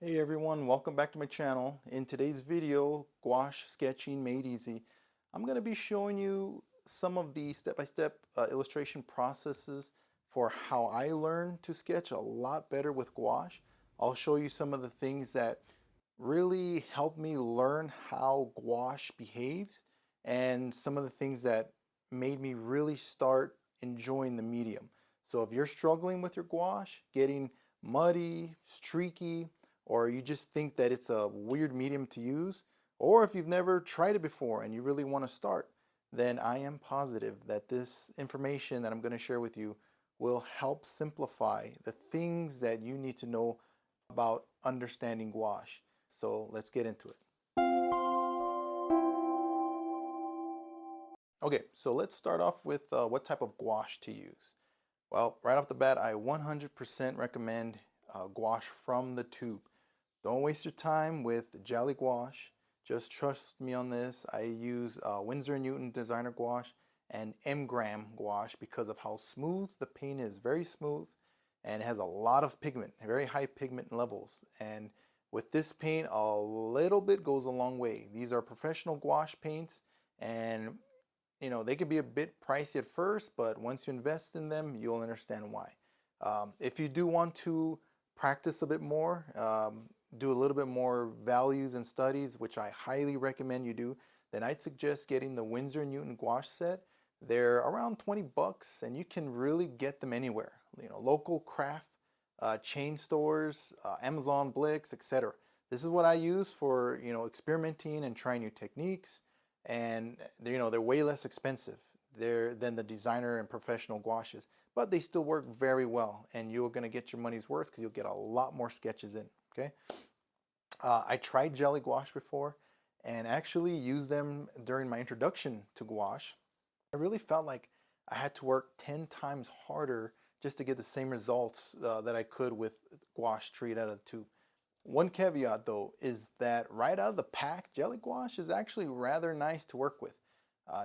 Hey everyone, welcome back to my channel. In today's video, Gouache Sketching Made Easy, I'm going to be showing you some of the step-by-step illustration processes for how I learned to sketch a lot better with gouache. I'll show you some of the things that really helped me learn how gouache behaves and some of the things that made me really start enjoying the medium. So if you're struggling with your gouache, getting muddy, streaky, or you just think that it's a weird medium to use, or if you've never tried it before and you really want to start, then I am positive that this information that I'm going to share with you will help simplify the things that you need to know about understanding gouache. So let's get into it. Okay, so let's start off with what type of gouache to use. Well, right off the bat, I 100% recommend gouache from the tube. Don't waste your time with jelly gouache. Just trust me on this. I use Winsor & Newton designer gouache and M-gram gouache because of how smooth the paint is. Very smooth, and it has a lot of pigment, very high pigment levels. And with this paint, a little bit goes a long way. These are professional gouache paints, and they can be a bit pricey at first, but once you invest in them, you'll understand why. If you do want to practice a bit more, do a little bit more values and studies, which I highly recommend you do, then I'd suggest getting the Winsor & Newton gouache set. They're around 20 bucks and you can really get them anywhere. Local craft chain stores, Amazon, Blix, etc. This is what I use for, experimenting and trying new techniques, and they're way less expensive than the designer and professional gouaches, but they still work very well, and you're going to get your money's worth because you'll get a lot more sketches in. Okay. I tried jelly gouache before and actually used them during my introduction to gouache. I really felt like I had to work 10 times harder just to get the same results that I could with gouache straight out of the tube. One caveat though is that right out of the pack, jelly gouache is actually rather nice to work with.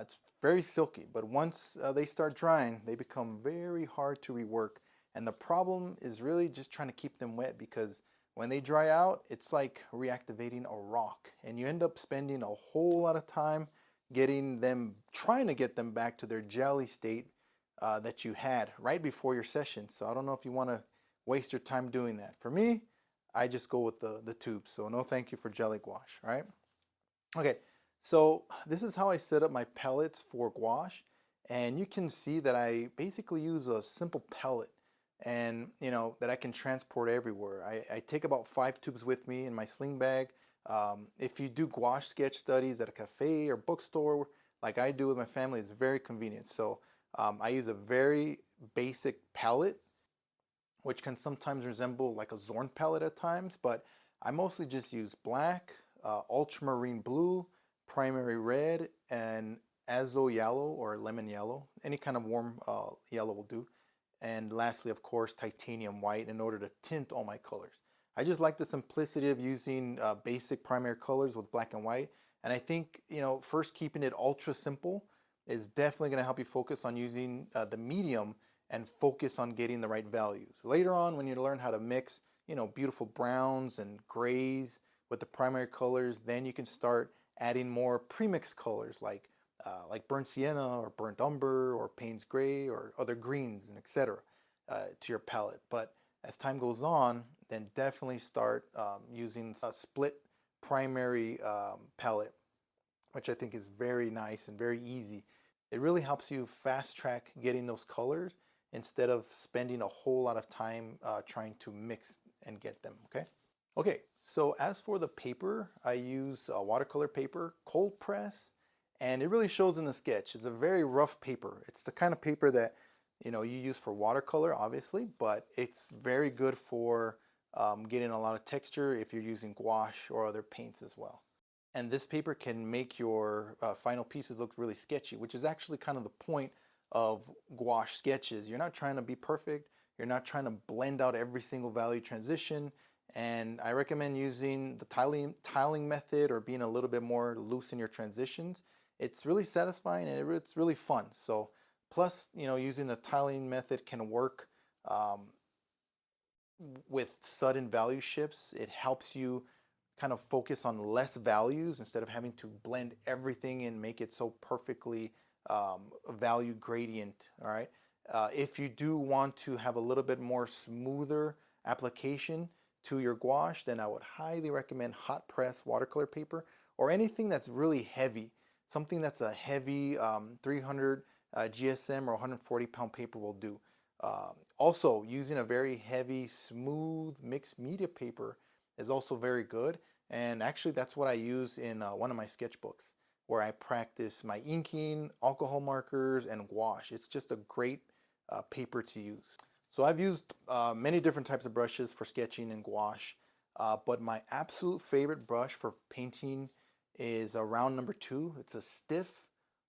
It's very silky, but once they start drying, they become very hard to rework. And the problem is really just trying to keep them wet, because when they dry out, it's like reactivating a rock, and you end up spending a whole lot of time trying to get them back to their jelly state that you had right before your session. So I don't know if you want to waste your time doing that. For me, I just go with the tube. So no thank you for jelly gouache, all right? Okay, so this is how I set up my pellets for gouache. And you can see that I basically use a simple pellet, and that I can transport everywhere. I take about 5 tubes with me in my sling bag. If you do gouache sketch studies at a cafe or bookstore like I do with my family, it's very convenient. So I use a very basic pellet, which can sometimes resemble like a Zorn pellet at times, but I mostly just use black, ultramarine blue, primary red, and azo yellow or lemon yellow. Any kind of warm yellow will do. And lastly, of course, titanium white in order to tint all my colors. I just like the simplicity of using basic primary colors with black and white. And I think, first keeping it ultra simple is definitely going to help you focus on using the medium and focus on getting the right values. Later on, when you learn how to mix, beautiful browns and grays with the primary colors, then you can start adding more premixed colors like burnt sienna or burnt umber or Payne's gray or other greens and etc. To your palette. But as time goes on, then definitely start using a split primary palette, which I think is very nice and very easy. It really helps you fast track getting those colors instead of spending a whole lot of time trying to mix and get them. Okay, so as for the paper, I use watercolor paper, cold press, and it really shows in the sketch. It's a very rough paper. It's the kind of paper that you use for watercolor, obviously, but it's very good for getting a lot of texture if you're using gouache or other paints as well. And this paper can make your final pieces look really sketchy, which is actually kind of the point of gouache sketches. You're not trying to be perfect. You're not trying to blend out every single value transition. And I recommend using the tiling method or being a little bit more loose in your transitions. It's really satisfying and it's really fun. So plus, using the tiling method can work with sudden value shifts, it helps you kind of focus on less values instead of having to blend everything and make it so perfectly value gradient. All right. If you do want to have a little bit more smoother application to your gouache, then I would highly recommend hot press watercolor paper or anything that's really heavy. Something that's a heavy 300 GSM or 140-pound paper will do. Also, using a very heavy, smooth mixed media paper is also very good. And actually, that's what I use in one of my sketchbooks, where I practice my inking, alcohol markers, and gouache. It's just a great paper to use. So I've used many different types of brushes for sketching and gouache, but my absolute favorite brush for painting is a round number 2. It's a stiff.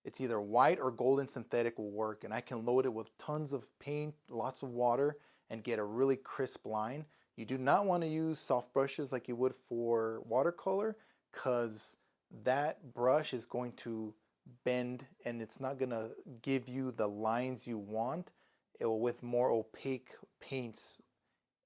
It's either white or golden synthetic will work, and I can load it with tons of paint, lots of water, and get a really crisp line. You do not want to use soft brushes like you would for watercolor, because that brush is going to bend and it's not going to give you the lines you want with more opaque paints,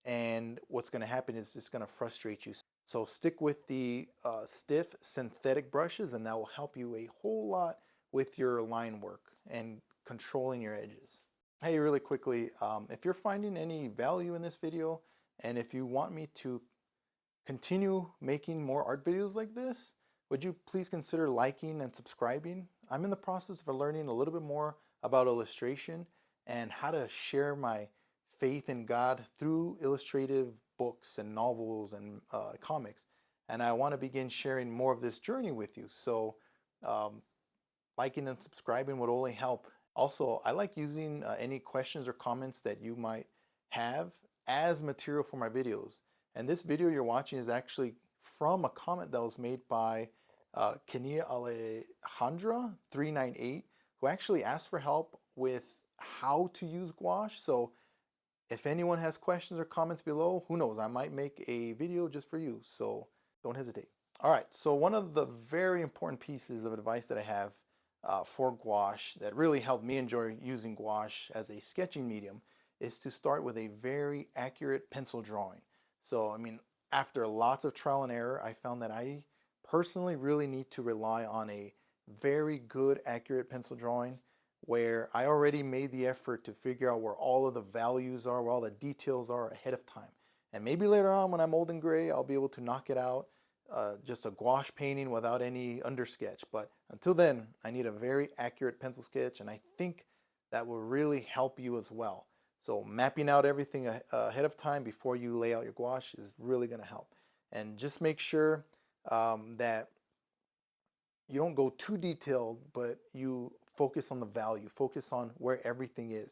and what's going to happen is it's going to frustrate you. So stick with the stiff synthetic brushes, and that will help you a whole lot with your line work and controlling your edges. Hey, really quickly, if you're finding any value in this video, and if you want me to continue making more art videos like this, would you please consider liking and subscribing? I'm in the process of learning a little bit more about illustration and how to share my faith in God through illustrative books and novels and comics. And I want to begin sharing more of this journey with you. So liking and subscribing would only help. Also, I like using any questions or comments that you might have as material for my videos. And this video you're watching is actually from a comment that was made by Kenia Alejandra 398, who actually asked for help with how to use gouache. So if anyone has questions or comments below, who knows, I might make a video just for you, so don't hesitate. All right, so one of the very important pieces of advice that I have for gouache that really helped me enjoy using gouache as a sketching medium is to start with a very accurate pencil drawing. So, I mean, after lots of trial and error, I found that I personally really need to rely on a very good, accurate pencil drawing where I already made the effort to figure out where all of the values are, where all the details are ahead of time. And maybe later on when I'm old and gray, I'll be able to knock it out, just a gouache painting without any undersketch. But until then, I need a very accurate pencil sketch, and I think that will really help you as well. So mapping out everything ahead of time before you lay out your gouache is really going to help. And just make sure that you don't go too detailed, but you focus on the value, focus on where everything is.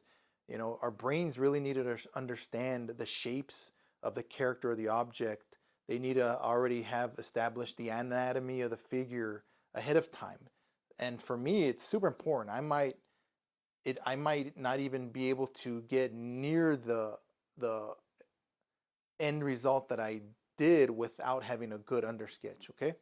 You know, our brains really need to understand the shapes of the character or the object. They need to already have established the anatomy of the figure ahead of time. And for me, it's super important. I might not even be able to get near the end result that I did without having a good undersketch, okay?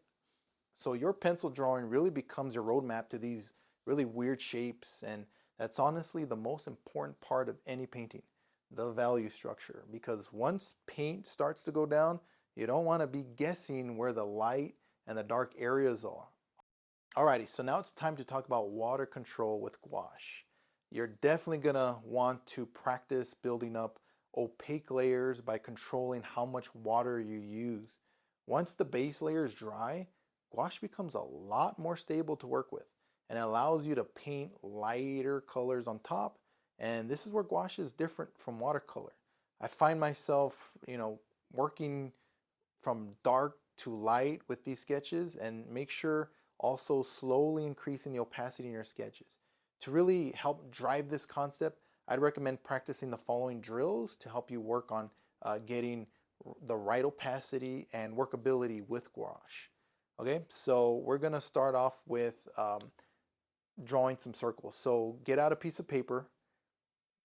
So your pencil drawing really becomes your roadmap to these really weird shapes, and that's honestly the most important part of any painting, the value structure, because once paint starts to go down, you don't want to be guessing where the light and the dark areas are. Alrighty, so now it's time to talk about water control with gouache. You're definitely gonna want to practice building up opaque layers by controlling how much water you use. Once the base layer is dry, gouache becomes a lot more stable to work with, and it allows you to paint lighter colors on top. And this is where gouache is different from watercolor. I find myself, working from dark to light with these sketches, and make sure also slowly increasing the opacity in your sketches. To really help drive this concept, I'd recommend practicing the following drills to help you work on getting the right opacity and workability with gouache. Okay, so we're gonna start off with drawing some circles. So get out a piece of paper,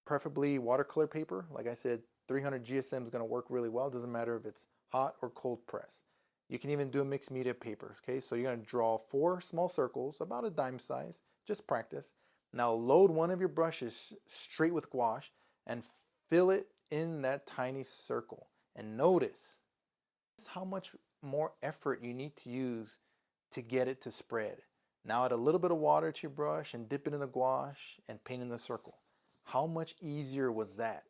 preferably watercolor paper. Like I said, 300 GSM is gonna work really well. It doesn't matter if it's hot or cold press. You can even do a mixed media paper. Okay, so you're gonna draw 4 small circles, about a dime size. Just practice. Now load one of your brushes straight with gouache and fill it in that tiny circle. and notice how much more effort you need to use to get it to spread. Now add a little bit of water to your brush and dip it in the gouache and paint in the circle. How much easier was that?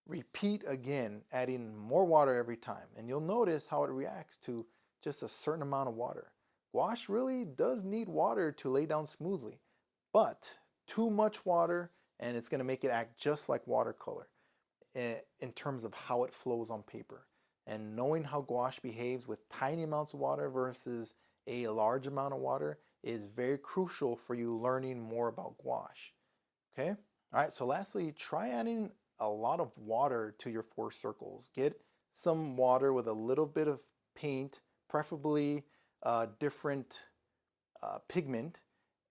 Repeat again, adding more water every time, and you'll notice how it reacts to just a certain amount of water. Gouache really does need water to lay down smoothly, but too much water and it's going to make it act just like watercolor in terms of how it flows on paper. And knowing how gouache behaves with tiny amounts of water versus a large amount of water is very crucial for you learning more about gouache. Okay? All right, so lastly, try adding a lot of water to your four circles. Get some water with a little bit of paint, preferably different pigment,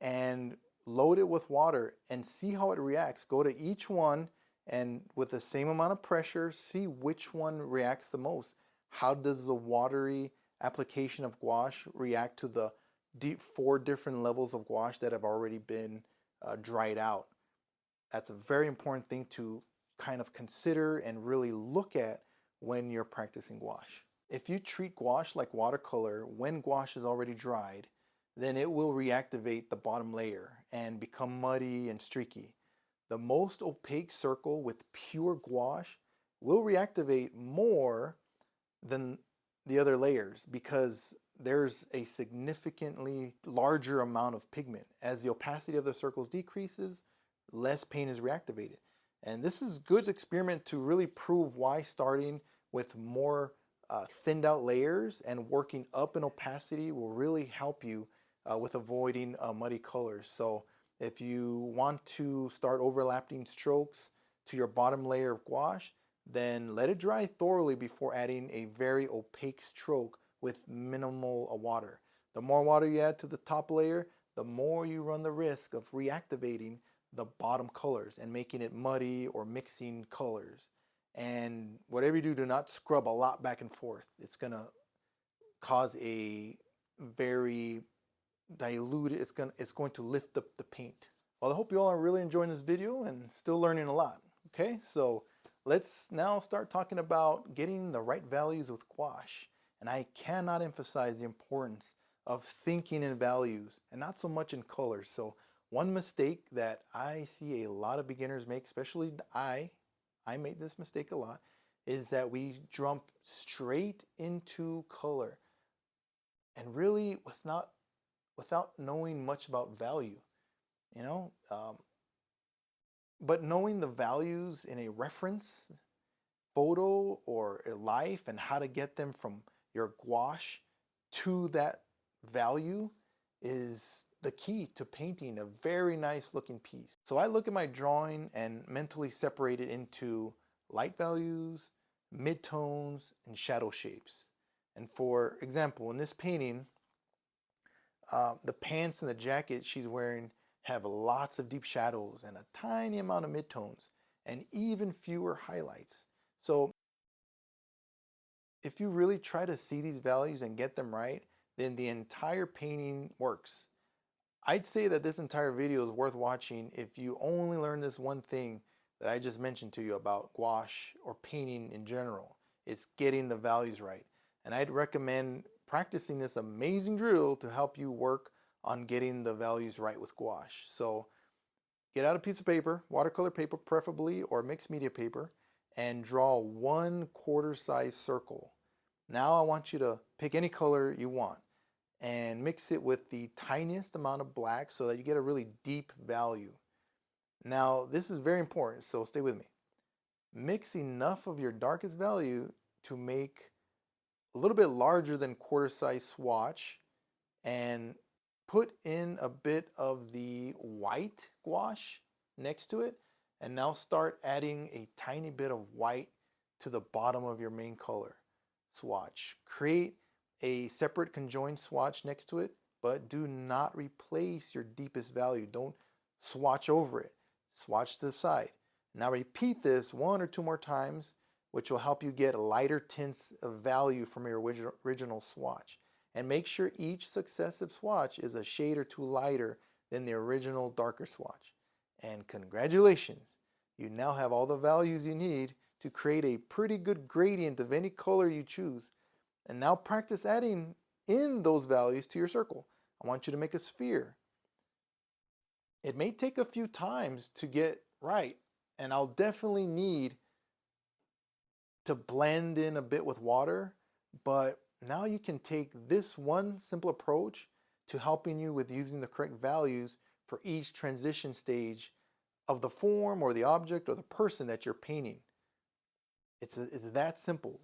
and load it with water and see how it reacts. Go to each one and with the same amount of pressure, see which one reacts the most. How does the watery application of gouache react to the four different levels of gouache that have already been dried out? That's a very important thing to kind of consider and really look at when you're practicing gouache. If you treat gouache like watercolor when gouache is already dried, then it will reactivate the bottom layer and become muddy and streaky. The most opaque circle with pure gouache will reactivate more than the other layers because there's a significantly larger amount of pigment. As the opacity of the circles decreases, less paint is reactivated. And this is a good experiment to really prove why starting with more thinned out layers and working up in opacity will really help you with avoiding muddy colors. So if you want to start overlapping strokes to your bottom layer of gouache, then let it dry thoroughly before adding a very opaque stroke with minimal water. The more water you add to the top layer, the more you run the risk of reactivating the bottom colors and making it muddy or mixing colors. And whatever you do, do not scrub a lot back and forth. It's going to cause a very diluted, it's going to lift up the paint. Well, I hope you all are really enjoying this video and still learning a lot. Okay, so let's now start talking about getting the right values with gouache. And I cannot emphasize the importance of thinking in values and not so much in colors. So one mistake that I see a lot of beginners make, especially I made this mistake a lot, is that we jump straight into color and really without knowing much about value, you know. But knowing the values in a reference photo or a life and how to get them from your gouache to that value is the key to painting a very nice looking piece. So I look at my drawing and mentally separate it into light values, midtones, and shadow shapes. And for example, in this painting, the pants and the jacket she's wearing have lots of deep shadows and a tiny amount of midtones and even fewer highlights. So if you really try to see these values and get them right, then the entire painting works. I'd say that this entire video is worth watching if you only learn this one thing that I just mentioned to you about gouache or painting in general. It's getting the values right. And I'd recommend practicing this amazing drill to help you work on getting the values right with gouache. So get out a piece of paper, watercolor paper preferably, or mixed media paper, and draw 1/4 size circle. Now I want you to pick any color you want and mix it with the tiniest amount of black so that you get a really deep value. Now this is very important, so stay with me. Mix enough of your darkest value to make a little bit larger than 1/4 size swatch and put in a bit of the white gouache next to it, and now start adding a tiny bit of white to the bottom of your main color swatch. Create a separate conjoined swatch next to it, but do not replace your deepest value. Don't swatch over it. Swatch to the side. Now repeat this 1 or 2 more times, which will help you get lighter tints of value from your original swatch. And make sure each successive swatch is a shade or 2 lighter than the original darker swatch. And congratulations, you now have all the values you need to create a pretty good gradient of any color you choose. And now practice adding in those values to your circle. I want you to make a sphere. It may take a few times to get right, and I'll definitely need to blend in a bit with water, but now you can take this one simple approach to helping you with using the correct values for each transition stage of the form or the object or the person that you're painting. It's that simple.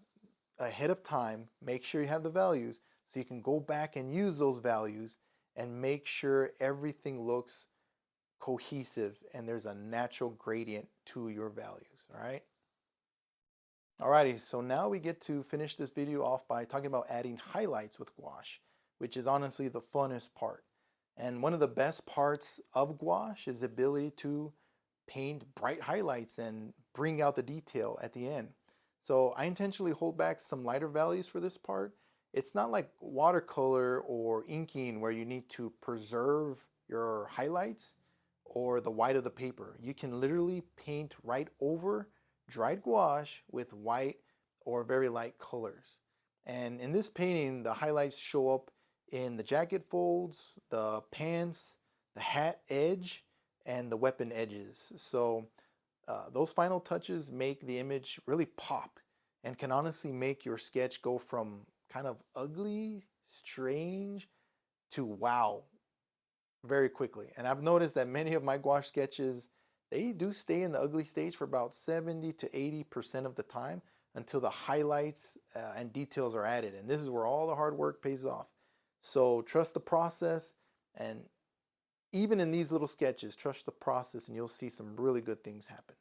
Ahead of time, make sure you have the values so you can go back and use those values and make sure everything looks cohesive and there's a natural gradient to your values, all right? Alrighty, so now we get to finish this video off by talking about adding highlights with gouache, which is honestly the funnest part. And one of the best parts of gouache is the ability to paint bright highlights and bring out the detail at the end. So I intentionally hold back some lighter values for this part. It's not like watercolor or inking where you need to preserve your highlights or the white of the paper. You can literally paint right over dried gouache with white or very light colors. And in this painting, the highlights show up in the jacket folds, the pants, the hat edge, and the weapon edges. So those final touches make the image really pop and can honestly make your sketch go from kind of ugly, strange, to wow very quickly. And I've noticed that many of my gouache sketches, they do stay in the ugly stage for about 70 to 80% of the time until the highlights and details are added. And this is where all the hard work pays off. So trust the process, and even in these little sketches, trust the process and you'll see some really good things happen.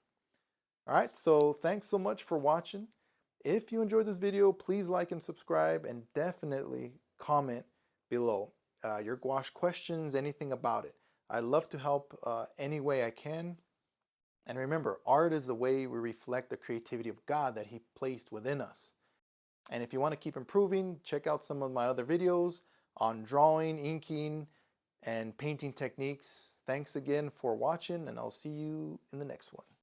All right, so thanks so much for watching. If you enjoyed this video, please like and subscribe, and definitely comment below your gouache questions, anything about it. I'd love to help any way I can. And remember, art is the way we reflect the creativity of God that He placed within us. And if you want to keep improving, check out some of my other videos on drawing, inking, and painting techniques. Thanks again for watching, and I'll see you in the next one.